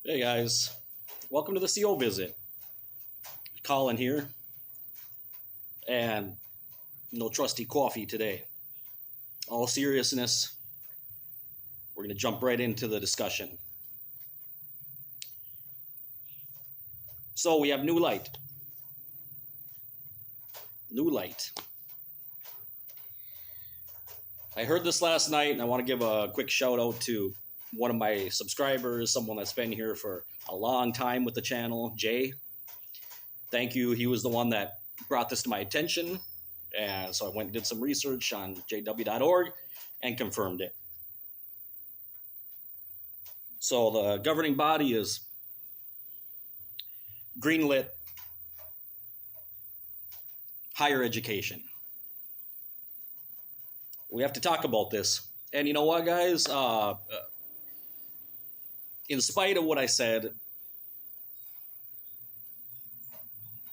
Hey guys, welcome to the CO visit. Colin here, and no trusty coffee today. All seriousness, we're going to jump right into the discussion. So we have new light. New light. I heard this last night, and I want to give a quick shout out to one of my subscribers, someone that's been here for a long time with the channel, Jay. Thank you. He was the one that brought this to my attention. And so I went and did some research on jw.org and confirmed it. So the governing body is greenlit higher education. We have to talk about this. And you know what, guys? In spite of what I said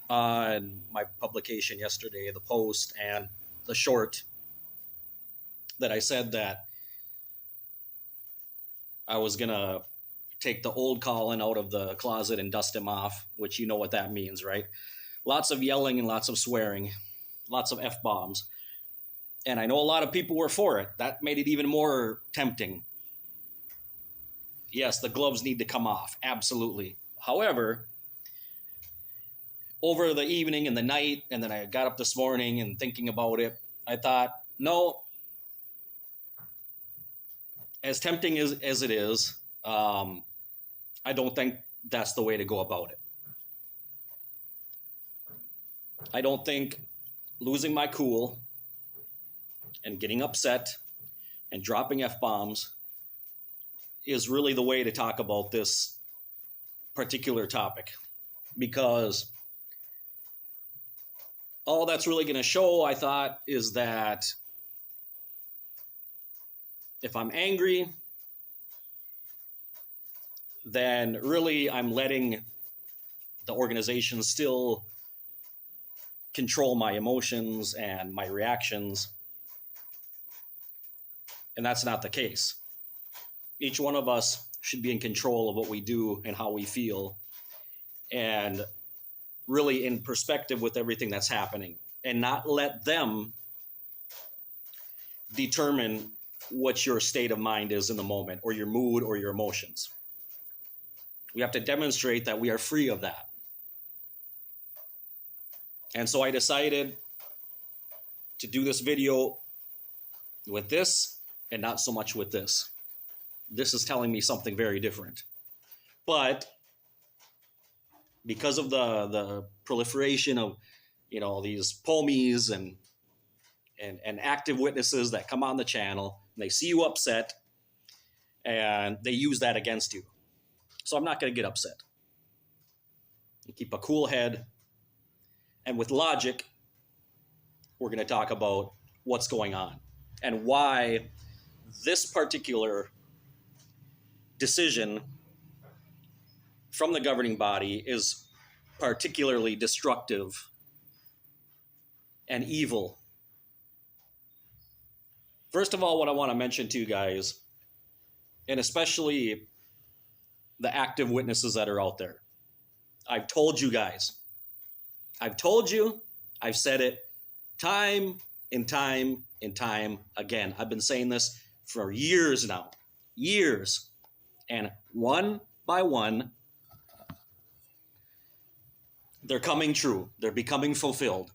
on my publication yesterday, the post and the short, that I said that I was going to take the old Colin out of the closet and dust him off, which you know what that means, right? Lots of yelling and lots of swearing, lots of F-bombs. And I know a lot of people were for it. That made it even more tempting. Yes, the gloves need to come off, absolutely. However, over the evening and the night, and then I got up this morning and thinking about it, I thought, no, as tempting as it is, I don't think that's the way to go about it. I don't think losing my cool and getting upset and dropping F-bombs is really the way to talk about this particular topic, because all that's really going to show, I thought, is that if I'm angry, then really I'm letting the organization still control my emotions and my reactions. And that's not the case. Each one of us should be in control of what we do and how we feel, and really in perspective with everything that's happening, and not let them determine what your state of mind is in the moment, or your mood, or your emotions. We have to demonstrate that we are free of that. And so I decided to do this video with this and not so much with this. This is telling me something very different. But because of the proliferation of, these pomies and active witnesses that come on the channel, and they see you upset, and they use that against you. So I'm not going to get upset. Keep a cool head. And with logic, we're going to talk about what's going on and why this particular decision from the governing body is particularly destructive and evil. First of all, what I want to mention to you guys, and especially the active witnesses that are out there, I've told you guys, I've told you, I've said it time and time and time again. I've been saying this for years now, years. And one by one, they're coming true. They're becoming fulfilled.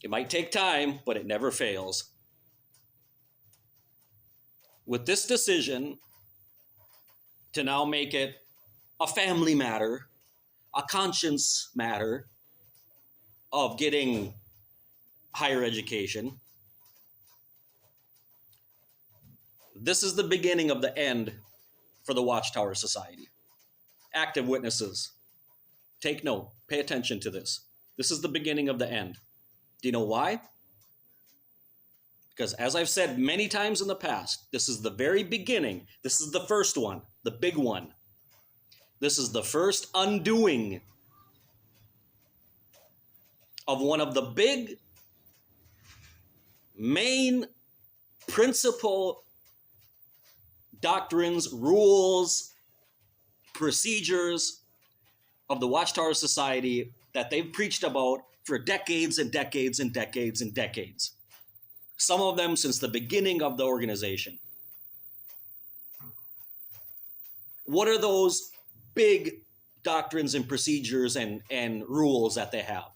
It might take time, but it never fails. With this decision to now make it a family matter, a conscience matter of getting higher education, this is the beginning of the end for the Watchtower Society. Active witnesses, take note, pay attention to this. This is the beginning of the end. Do you know why? Because as I've said many times in the past, this is the very beginning. This is the first one, the big one. This is the first undoing of one of the big main principle doctrines, rules, procedures of the Watchtower Society that they've preached about for decades and decades and decades and decades. Some of them since the beginning of the organization. What are those big doctrines and procedures and rules that they have?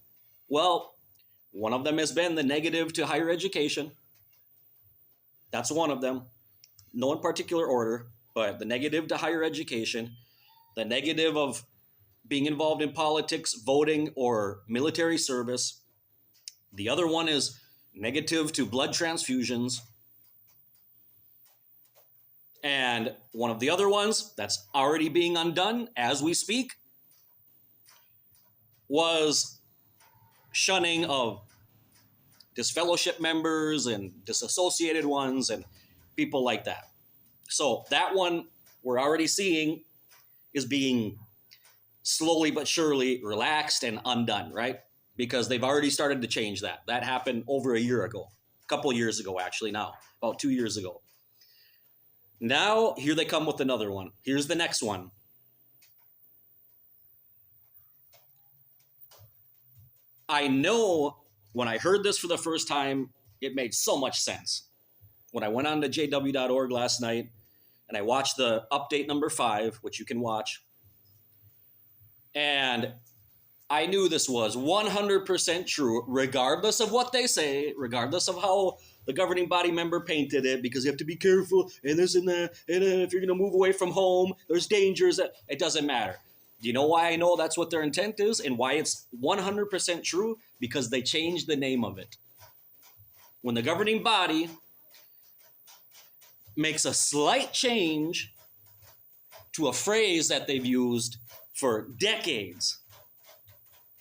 Well, one of them has been the negative to higher education. That's one of them. No in particular order, but the negative to higher education, the negative of being involved in politics, voting, or military service. The other one is negative to blood transfusions. And one of the other ones that's already being undone as we speak was shunning of disfellowship members and disassociated ones and people like that. So that one we're already seeing is being slowly but surely relaxed and undone, right? Because they've already started to change that. That happened over a year ago, a couple of years ago, actually now, about 2 years ago. Now, here they come with another one. Here's the next one. I know when I heard this for the first time, it made so much sense. When I went on to jw.org last night and I watched the update number 5, which you can watch, and I knew this was 100% true, regardless of what they say, regardless of how the governing body member painted it, because you have to be careful, and this and that, and if you're going to move away from home, there's dangers. It doesn't matter. Do you know why I know that's what their intent is and why it's 100% true? Because they changed the name of it. When the governing body makes a slight change to a phrase that they've used for decades,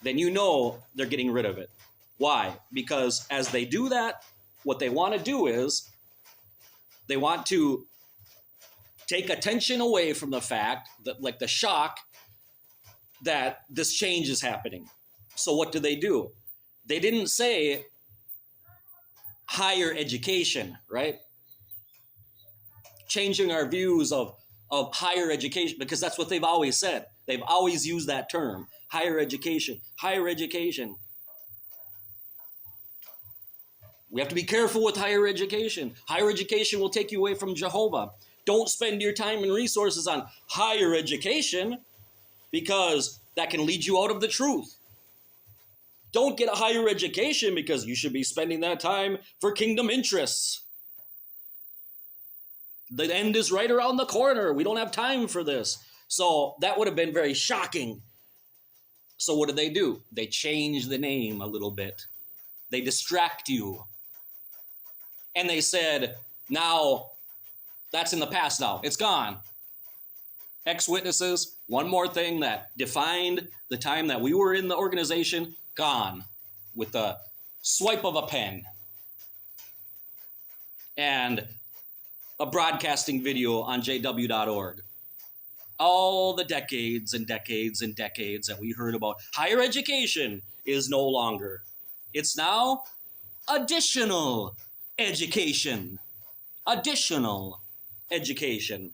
then you know they're getting rid of it. Why? Because as they do that, what they want to do is they want to take attention away from the fact that, like, the shock that this change is happening. So what do? They didn't say higher education, right? Changing our views of higher education, because that's what they've always said. They've always used that term, higher education, higher education. We have to be careful with higher education. Higher education will take you away from Jehovah. Don't spend your time and resources on higher education because that can lead you out of the truth. Don't get a higher education because you should be spending that time for kingdom interests. The end is right around the corner. We don't have time for this. So that would have been very shocking. So what do? They change the name a little bit. They distract you. And they said, now, that's in the past now. It's gone. Ex-witnesses, one more thing that defined the time that we were in the organization, gone with the swipe of a pen. And a broadcasting video on jw.org. All the decades and decades and decades that we heard about higher education is no longer. It's now additional education. Additional education.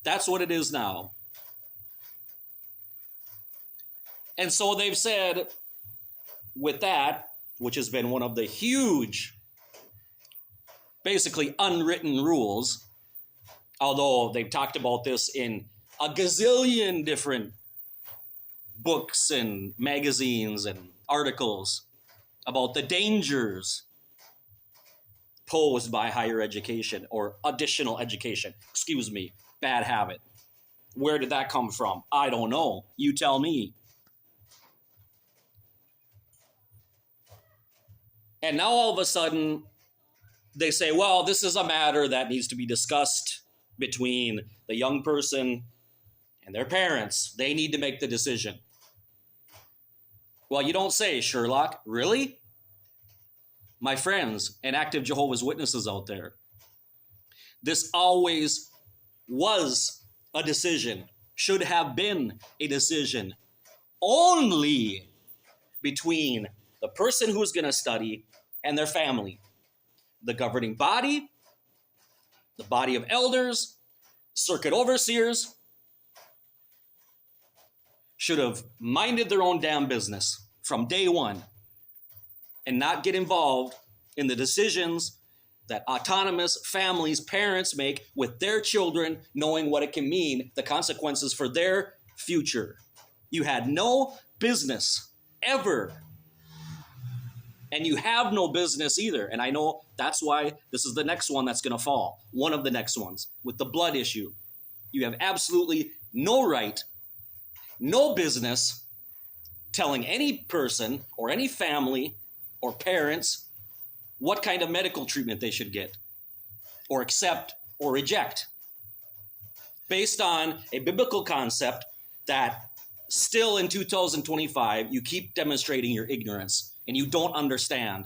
That's what it is now. And so they've said, with that, which has been one of the huge, basically unwritten rules, although they've talked about this in a gazillion different books and magazines and articles about the dangers posed by higher education or additional education. Excuse me, bad habit. Where did that come from? I don't know. You tell me. And now all of a sudden, they say, well, this is a matter that needs to be discussed between the young person and their parents. They need to make the decision. Well, you don't say, Sherlock. Really? My friends and active Jehovah's Witnesses out there, this always was a decision, should have been a decision only between the person who's going to study and their family. The governing body, the body of elders, circuit overseers, should have minded their own damn business from day one and not get involved in the decisions that autonomous families, parents make with their children, knowing what it can mean, the consequences for their future. You had no business ever. And you have no business either. And I know that's why this is the next one that's going to fall. One of the next ones with the blood issue. You have absolutely no right, no business telling any person or any family or parents what kind of medical treatment they should get or accept or reject based on a biblical concept that still in 2025, you keep demonstrating your ignorance and you don't understand.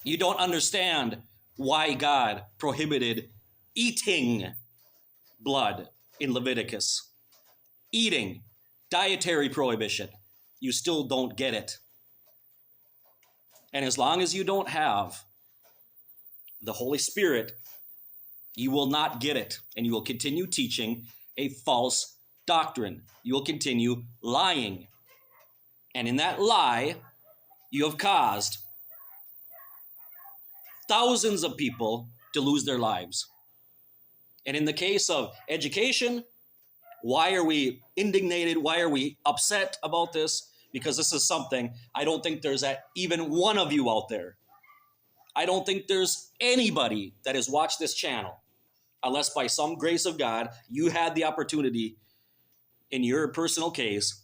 You don't understand why God prohibited eating blood in Leviticus. Eating, dietary prohibition. You still don't get it. And as long as you don't have the Holy Spirit, you will not get it. And you will continue teaching a false doctrine. You will continue lying. And in that lie, you have caused thousands of people to lose their lives. And in the case of education, why are we indignated? Why are we upset about this? Because this is something I don't think there's even one of you out there. I don't think there's anybody that has watched this channel, unless by some grace of God, you had the opportunity in your personal case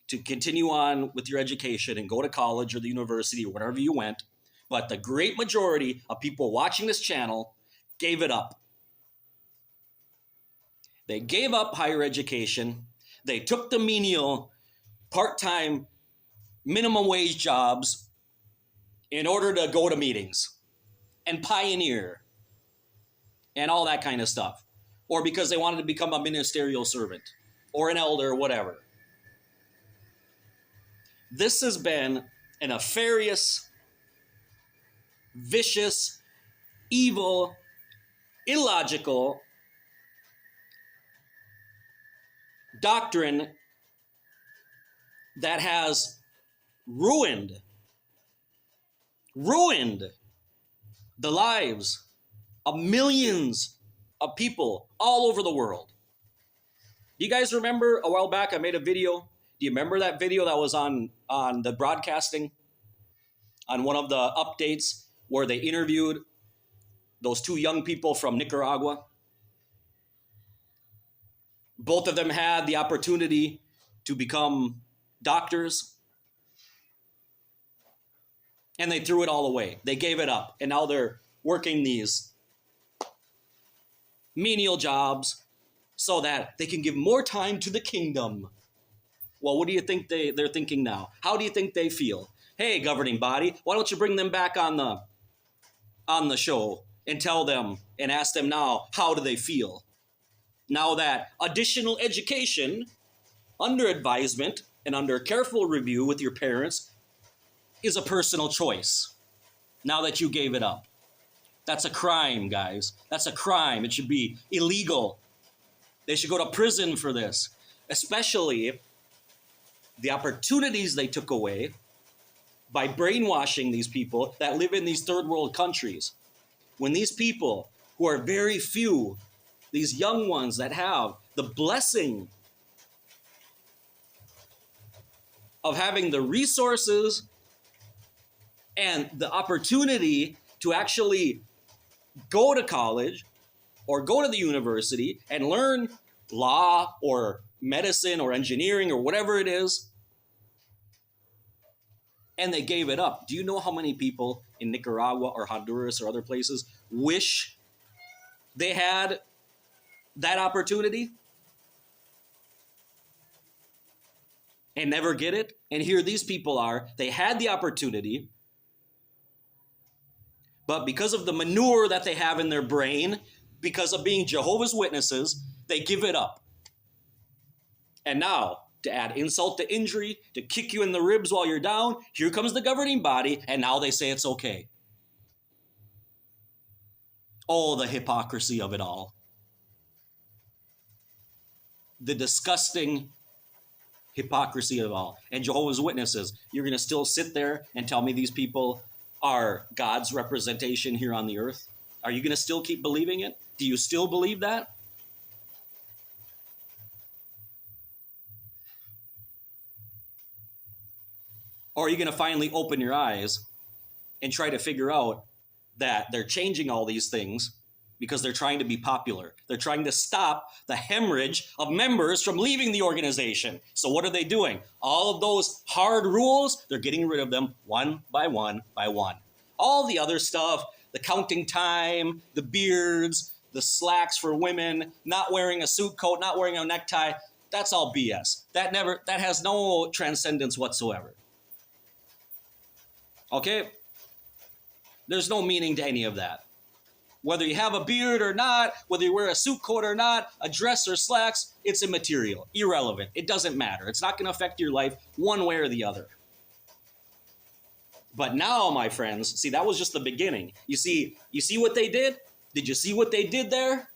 to continue on with your education and go to college or the university or wherever you went. But the great majority of people watching this channel gave it up. They gave up higher education. They took the menial, part-time, minimum wage jobs in order to go to meetings and pioneer and all that kind of stuff. Or because they wanted to become a ministerial servant or an elder or whatever. This has been a nefarious, vicious, evil, illogical doctrine that has ruined the lives of millions of people all over the world. Do you guys remember a while back I made a video? Do you remember that video that was on the broadcasting? On one of the updates where they interviewed those two young people from Nicaragua? Both of them had the opportunity to become doctors. And they threw it all away. They gave it up. And now they're working these menial jobs so that they can give more time to the kingdom. Well, what do you think they're thinking now? How do you think they feel? Hey, governing body, why don't you bring them back on the show and tell them and ask them now, how do they feel? Now that additional education under advisement and under careful review with your parents is a personal choice. Now that you gave it up. That's a crime, guys. That's a crime. It should be illegal. They should go to prison for this. Especially the opportunities they took away by brainwashing these people that live in these third world countries. When these people, who are very few, these young ones that have the blessing of having the resources and the opportunity to actually go to college or go to the university and learn law or medicine or engineering or whatever it is, and they gave it up. Do you know how many people in Nicaragua or Honduras or other places wish they had that opportunity and never get it? And here these people are. They had the opportunity, but because of the manure that they have in their brain, because of being Jehovah's Witnesses, they give it up. And now, to add insult to injury, to kick you in the ribs while you're down, here comes the governing body, and now they say it's okay. Oh, the hypocrisy of it all. the disgusting hypocrisy of all. And Jehovah's Witnesses, you're going to still sit there and tell me these people are God's representation here on the earth? Are you going to still keep believing it? Do you still believe that? Or are you going to finally open your eyes and try to figure out that they're changing all these things because they're trying to be popular? They're trying to stop the hemorrhage of members from leaving the organization. So what are they doing? All of those hard rules, they're getting rid of them one by one by one. All the other stuff, the counting time, the beards, the slacks for women, not wearing a suit coat, not wearing a necktie, that's all BS. That has no transcendence whatsoever. Okay? There's no meaning to any of that. Whether you have a beard or not, whether you wear a suit coat or not, a dress or slacks, it's immaterial, irrelevant. It doesn't matter. It's not going to affect your life one way or the other. But now, my friends, see, that was just the beginning. You see what they did? Did you see what they did there?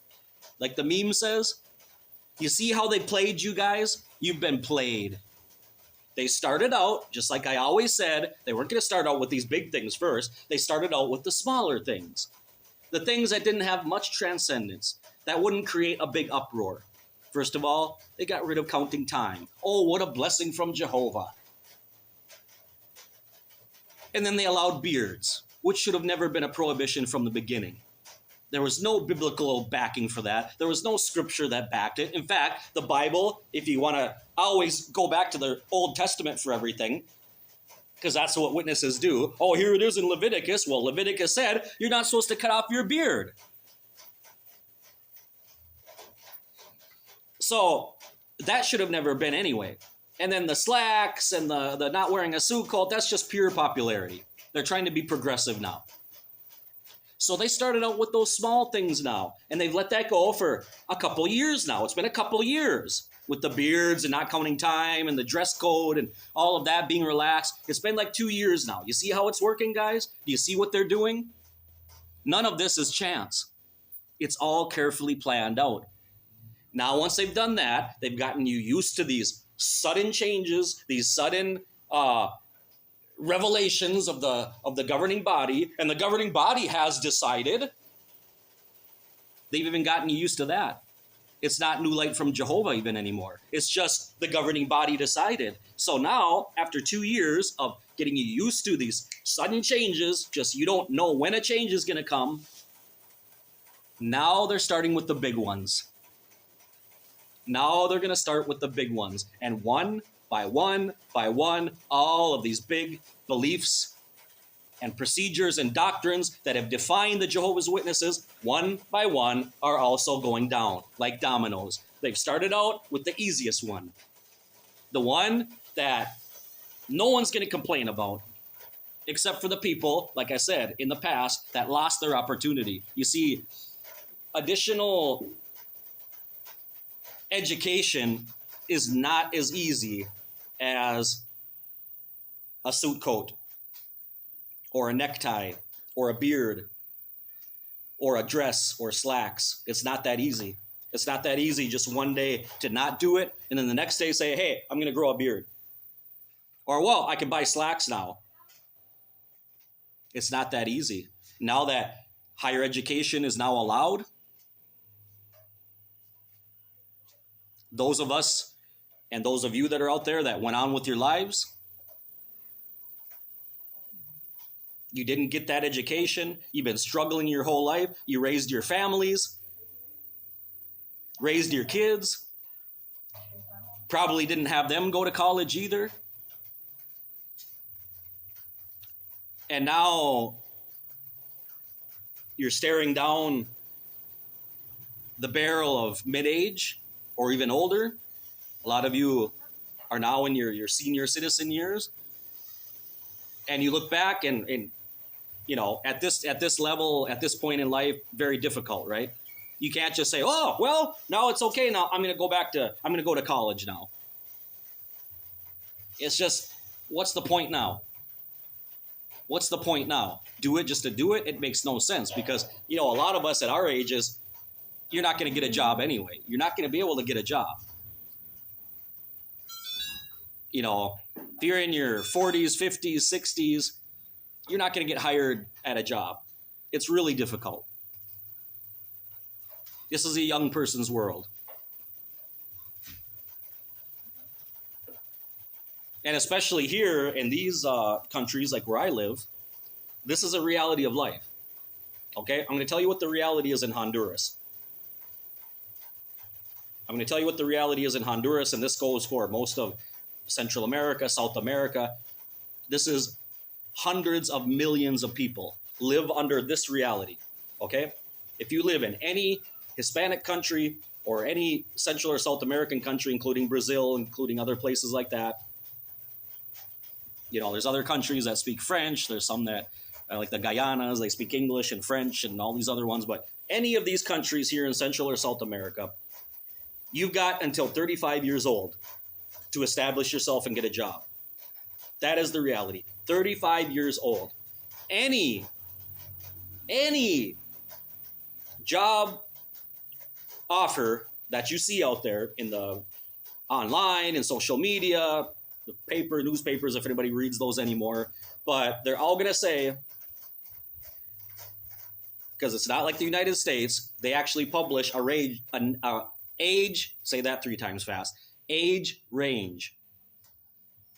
Like the meme says? You see how they played you guys? You've been played. They started out, just like I always said, they weren't going to start out with these big things first. They started out with the smaller things. The things that didn't have much transcendence, that wouldn't create a big uproar. First of all, they got rid of counting time. Oh, what a blessing from Jehovah. And then they allowed beards, which should have never been a prohibition from the beginning. There was no biblical backing for that. There was no scripture that backed it. In fact, the Bible, if you want to always go back to the Old Testament for everything, because that's what witnesses do. Oh, here it is in Leviticus. Well, Leviticus said you're not supposed to cut off your beard. So that should have never been anyway. And then the slacks and the not wearing a suit coat, that's just pure popularity. They're trying to be progressive now. So they started out with those small things now, and they've let that go for a couple years now. It's been a couple years with the beards and not counting time and the dress code and all of that being relaxed. It's been like 2 years now. You see how it's working, guys? Do you see what they're doing? None of this is chance. It's all carefully planned out. Now, once they've done that, they've gotten you used to these sudden changes, these sudden revelations of the governing body, and the governing body has decided. They've even gotten you used to that. It's not New Light from Jehovah even anymore. It's just the governing body decided. So now, after 2 years of getting you used to these sudden changes, just you don't know when a change is going to come, now they're starting with the big ones. Now they're going to start with the big ones. And one by one by one, all of these big beliefs and procedures and doctrines that have defined the Jehovah's Witnesses, one by one, are also going down like dominoes. They've started out with the easiest one. The one that no one's going to complain about, except for the people, like I said, in the past, that lost their opportunity. You see, additional education is not as easy as a suit coat or a necktie or a beard or a dress or slacks. It's not that easy. It's not that easy just one day to not do it and then the next day say, hey, I'm going to grow a beard. Or, well, I can buy slacks now. It's not that easy. Now that higher education is now allowed, those of us and those of you that are out there that went on with your lives, you didn't get that education. You've been struggling your whole life. You raised your families, raised your kids, probably didn't have them go to college either. And now you're staring down the barrel of mid-age or even older. A lot of you are now in your senior citizen years. And you look back and you know, at this level, at this point in life, very difficult, right? You can't just say, oh, well, now it's okay. Now I'm going to go to college now. It's just, what's the point now? What's the point now? Do it just to do it? It makes no sense because, you know, a lot of us at our ages, you're not going to get a job anyway. You're not going to be able to get a job. if you're in your 40s, 50s, 60s, you're not going to get hired at a job. It's really difficult. This is a young person's world. And especially here in these countries like where I live, this is a reality of life. Okay? I'm going to tell you what the reality is in Honduras. I'm going to tell you what the reality is in Honduras, and this goes for most of Central America, South America. This is hundreds of millions of people live under this reality. Okay? If you live in any Hispanic country or any Central or South American country, including Brazil, including other places like that, there's other countries that speak French. There's some that, like the Guyanas, they speak English and French and all these other ones. But any of these countries here in Central or South America, you've got until 35 years old to establish yourself and get a job. That is the reality. 35 years old. Any job offer that you see out there in the online and social media, the paper, newspapers, if anybody reads those anymore, but they're all going to say, because it's not like the United States, they actually publish an age, say that 3 times fast, age range.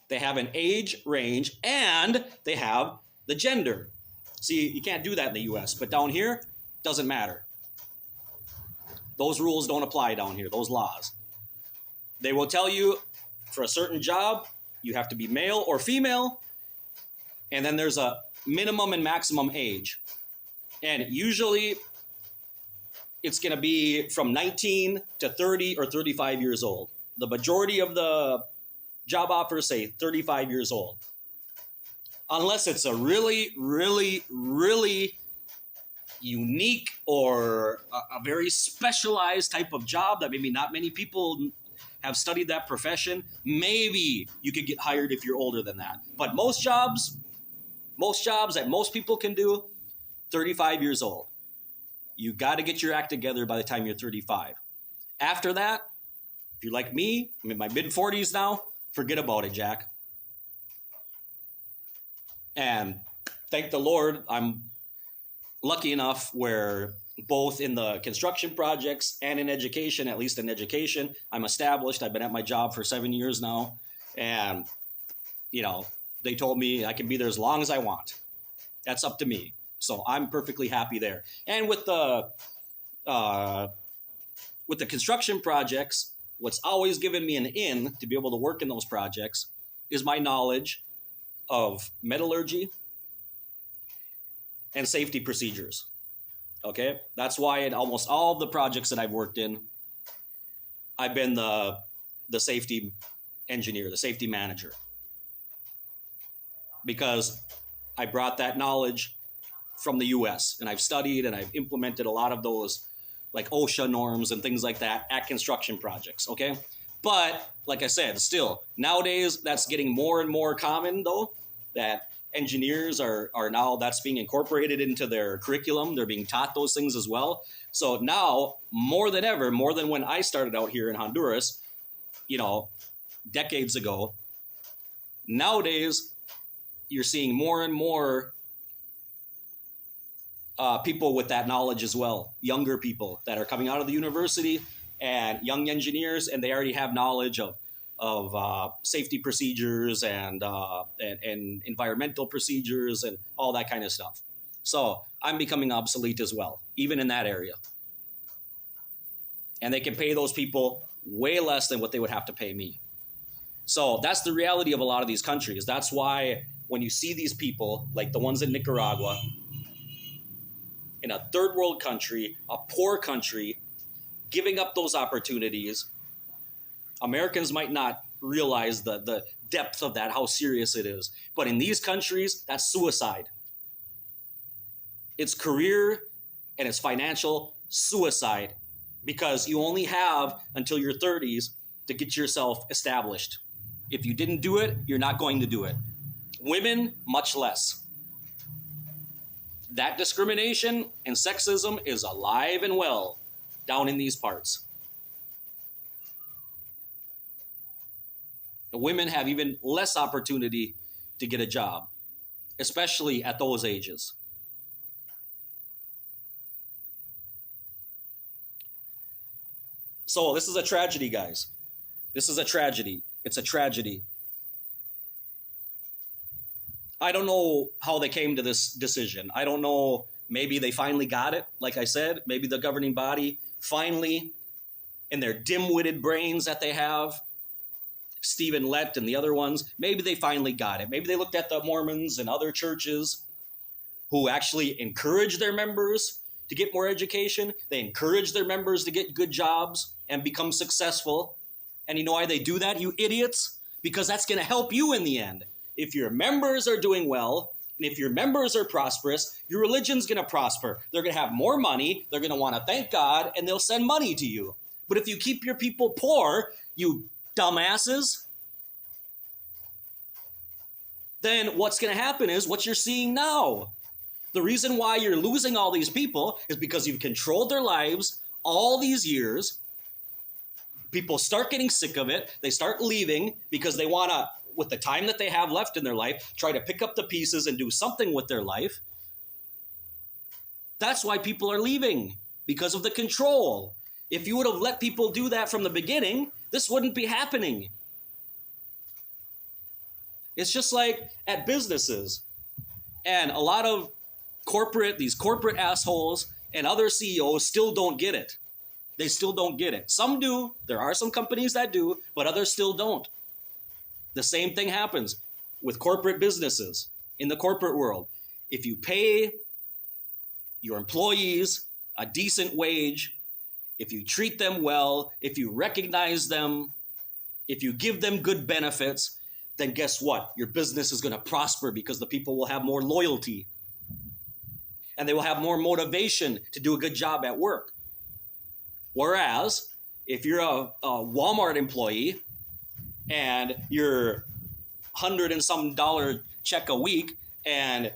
They have an age range and they have the gender. See, you can't do that in the US, but down here, doesn't matter. Those rules don't apply down here, those laws. They will tell you for a certain job, you have to be male or female, and then there's a minimum and maximum age. And usually it's going to be from 19 to 30 or 35 years old. The majority of the job offers say 35 years old. Unless it's a really, really, really unique or a very specialized type of job that maybe not many people have studied that profession, maybe you could get hired if you're older than that. But most jobs that most people can do, 35 years old. You got to get your act together by the time you're 35. After that, if you're like me, I'm in my mid-40s now, forget about it, Jack. And thank the Lord, I'm lucky enough where both in the construction projects and in education, at least in education, I'm established. I've been at my job for 7 years now. And, they told me I can be there as long as I want. That's up to me. So I'm perfectly happy there. And with the construction projects, what's always given me an in to be able to work in those projects is my knowledge of metallurgy and safety procedures. Okay, that's why in almost all of the projects that I've worked in, I've been the safety engineer, the safety manager, because I brought that knowledge from the US and I've studied and I've implemented a lot of those like OSHA norms and things like that at construction projects. Okay, but like I said, still nowadays that's getting more and more common though, that engineers are now, that's being incorporated into their curriculum. They're being taught those things as well. So now more than ever, more than when I started out here in Honduras, decades ago, nowadays you're seeing more and more people with that knowledge as well. Younger people that are coming out of the university and young engineers, and they already have knowledge of safety procedures and environmental procedures and all that kind of stuff. So I'm becoming obsolete as well, even in that area. And they can pay those people way less than what they would have to pay me. So that's the reality of a lot of these countries. That's why when you see these people, like the ones in Nicaragua, in a third world country, a poor country, giving up those opportunities, Americans might not realize the depth of that, how serious it is. But in these countries, that's suicide. It's career and it's financial suicide because you only have until your 30s to get yourself established. If you didn't do it, you're not going to do it. Women, much less. That discrimination and sexism is alive and well down in these parts. Women have even less opportunity to get a job, especially at those ages. So this is a tragedy, guys. This is a tragedy. It's a tragedy. I don't know how they came to this decision. I don't know. Maybe they finally got it. Like I said, maybe the governing body finally, in their dim-witted brains that they have, Stephen Lett and the other ones, maybe they finally got it. Maybe they looked at the Mormons and other churches who actually encourage their members to get more education. They encourage their members to get good jobs and become successful. And you know why they do that, you idiots? Because that's going to help you in the end. If your members are doing well, and if your members are prosperous, your religion's going to prosper. They're going to have more money. They're going to want to thank God, and they'll send money to you. But if you keep your people poor, you dumbasses, then what's going to happen is what you're seeing now. The reason why you're losing all these people is because you've controlled their lives all these years. People start getting sick of it. They start leaving because they want to, with the time that they have left in their life, try to pick up the pieces and do something with their life. That's why people are leaving, because of the control. If you would have let people do that from the beginning, this wouldn't be happening. It's just like at businesses. And a lot of these corporate assholes and other CEOs still don't get it. They still don't get it. Some do. There are some companies that do, but others still don't. The same thing happens with corporate businesses in the corporate world. If you pay your employees a decent wage, if you treat them well, if you recognize them, if you give them good benefits, then guess what? Your business is going to prosper because the people will have more loyalty and they will have more motivation to do a good job at work. Whereas if you're a Walmart employee and you're $100 and some check a week and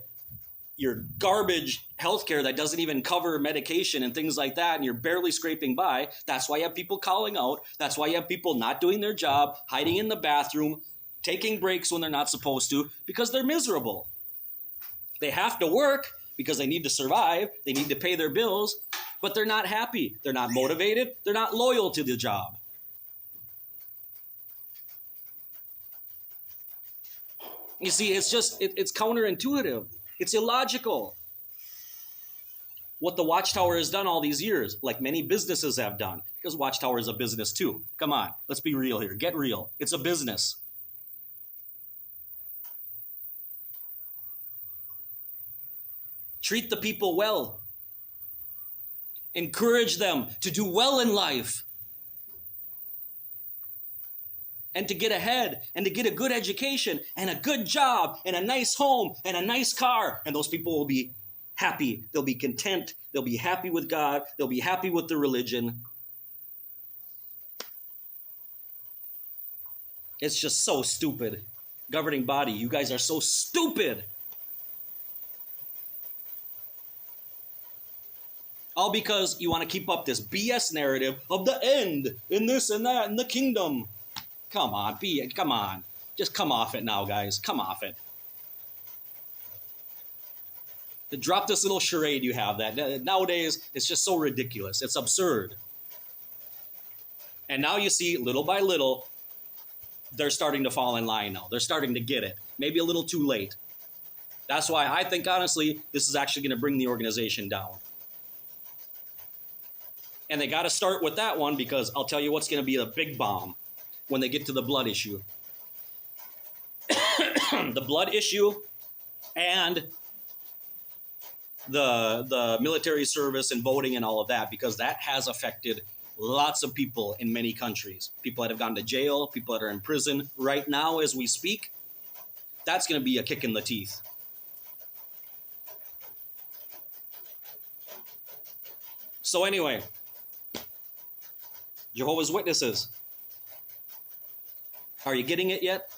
your garbage healthcare that doesn't even cover medication and things like that, and you're barely scraping by, that's why you have people calling out. That's why you have people not doing their job, hiding in the bathroom, taking breaks when they're not supposed to, because they're miserable. They have to work because they need to survive. They need to pay their bills, but they're not happy. They're not motivated. They're not loyal to the job. You see, it's counterintuitive. It's illogical. What the Watchtower has done all these years, like many businesses have done, because Watchtower is a business too. Come on, let's be real here. Get real. It's a business. Treat the people well. Encourage them to do well in life and to get ahead and to get a good education and a good job and a nice home and a nice car. And those people will be happy. They'll be content. They'll be happy with God. They'll be happy with the religion. It's just so stupid. Governing body, you guys are so stupid. All because you want to keep up this BS narrative of the end and this and that and the kingdom. Come on. Just come off it now, guys. Come off it. To drop this little charade you have that nowadays it's just so ridiculous. It's absurd. And now you see, little by little, they're starting to fall in line now. They're starting to get it. Maybe a little too late. That's why I think, honestly, this is actually going to bring the organization down. And they got to start with that one, because I'll tell you what's going to be a big bomb when they get to the blood issue. The blood issue and the military service and voting and all of that, because that has affected lots of people in many countries. People that have gone to jail, people that are in prison right now as we speak. That's going to be a kick in the teeth. So anyway, Jehovah's Witnesses. Are you getting it yet?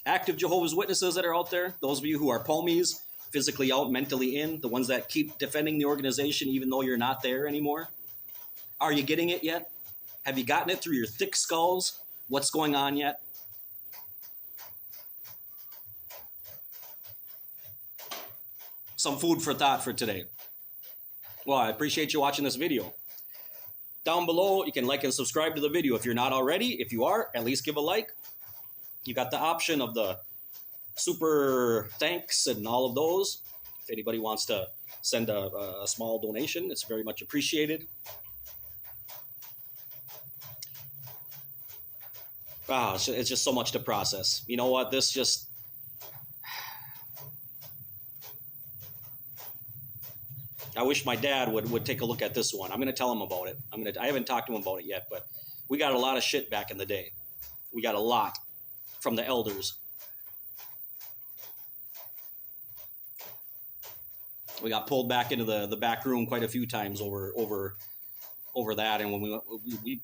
Active Jehovah's Witnesses that are out there, those of you who are pomies, physically out, mentally in, the ones that keep defending the organization even though you're not there anymore. Are you getting it yet? Have you gotten it through your thick skulls? What's going on yet? some food for thought for today. Well, I appreciate you watching this video. Down below, you can like and subscribe to the video if you're not already. If you are, at least give a like. You got the option of the super thanks and all of those. If anybody wants to send a small donation, it's very much appreciated. It's just so much to process. You know what? This just... I wish my dad would take a look at this one. I'm going to tell him about it. I haven't talked to him about it yet, but we got a lot of shit back in the day. We got a lot from the elders. We got pulled back into the back room quite a few times over that, and when we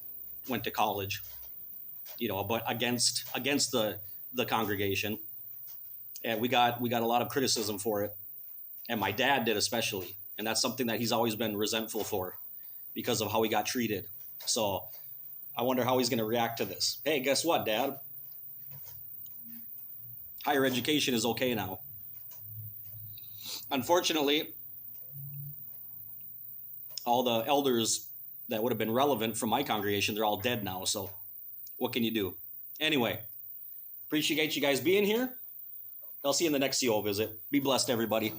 went to college, you know, but against the congregation, and we got a lot of criticism for it, and my dad did especially, and that's something that he's always been resentful for because of how he got treated. So I wonder how he's going to react to this. Hey, guess what, Dad? Higher education is okay now. Unfortunately, all the elders that would have been relevant from my congregation, they're all dead now. So what can you do? Anyway, appreciate you guys being here. I'll see you in the next CO visit. Be blessed, everybody.